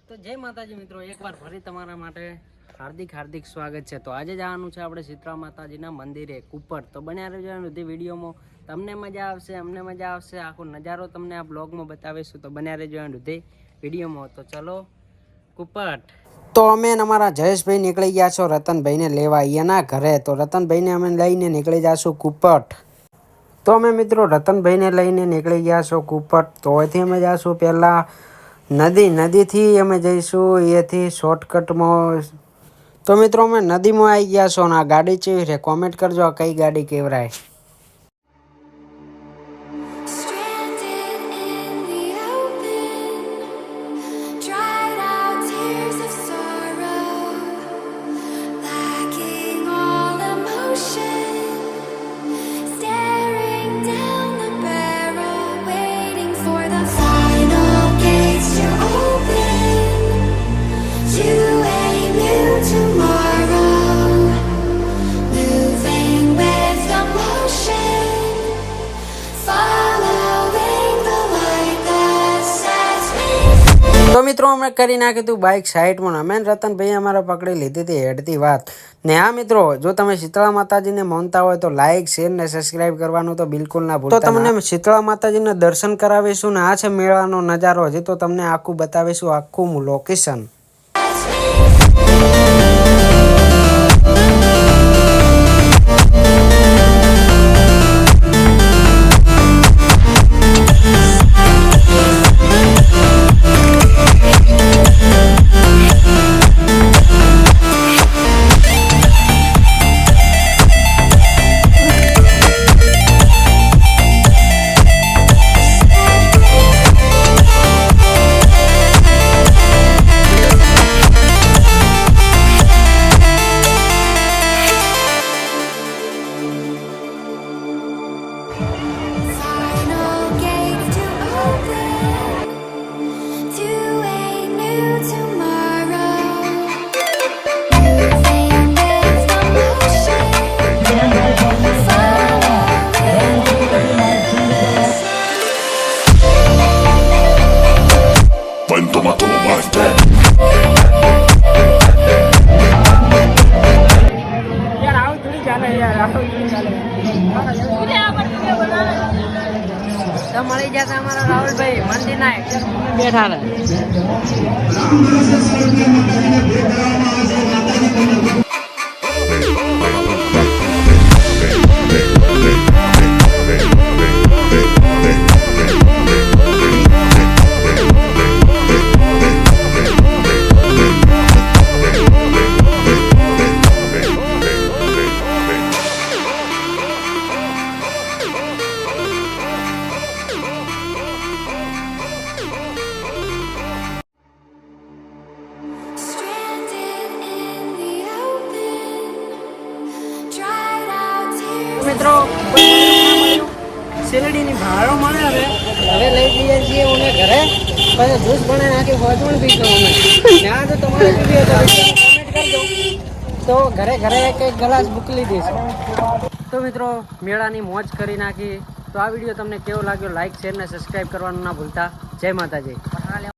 તો જય માતાજી મિત્રો, એકવાર ફરી તમારા માટે હાર્દિક સ્વાગત છે। તો આજે જવાનું છે આપણે શીતળા માતાજીના મંદિરે કુપટ। તો બન્યા રહેજો બધી વિડીયોમાં, તમને મજા આવશે, અમને મજા આવશે, આખો નજારો તમને આ બ્લોગમાં બતાવીશું। તો બન્યા રહેજો બધી વિડીયોમાં। તો ચલો કુપટ। તો અમે અમારા જયેશભાઈ નીકળી ગયા છો રતનભાઈને લેવા અહીંયાના ઘરે। તો રતનભાઈને અમે લઈને નીકળી જઈશું કુપટ। તો અમે મિત્રો રતનભાઈને લઈને નીકળી ગયા છો કુપટ। તો અહીંથી અમે જઈશું પહેલાં નદીથી અમે જઈશું અહીંયાથી શોર્ટકટમાં। તો મિત્રો અમે નદીમાં આવી ગયા છો અને આ ગાડી કેવી છે કોમેન્ટ કરજો, આ કઈ ગાડી કેવરાય। તો મિત્રો અમે કરી નાખ્યું હતું બાઇક સાઈડમાં, અમે રતનભાઈ અમારે પકડી લીધી હતી હેડતી વાત ને। હા મિત્રો, જો તમે શીતળા માતાજીને માનતા હોય તો લાઇક શેર ને સબસ્ક્રાઇબ કરવાનું તો બિલકુલ ના ભૂલતા। તો તમને શીતળા માતાજીને દર્શન કરાવીશું ને આ છે મેળાનો નજારો। હજી તો તમને આખું બતાવીશું, આખું લોકેશન। તો મળી જશે અમારા રાહુલભાઈ મંદિરના બેઠા રહે। મિત્રો શેરડીની ભાડો મળે હવે લઈ જઈએ છીએ અમે ઘરે, પછી જ્યુસ બનાવી નાખી ફોજણ પીશું અમે। ત્યાં તો તમારે પીવી હોય તો કોમેન્ટ કરજો, તો ઘરે એક ગ્લાસ મોકલી દઈશું। તો મિત્રો મેળાની મોજ કરી નાખી। તો આ વિડીયો તમને કેવો લાગ્યો લાઈક શેર ને સબસ્ક્રાઈબ કરવાનું ના ભૂલતા। જય માતાજી।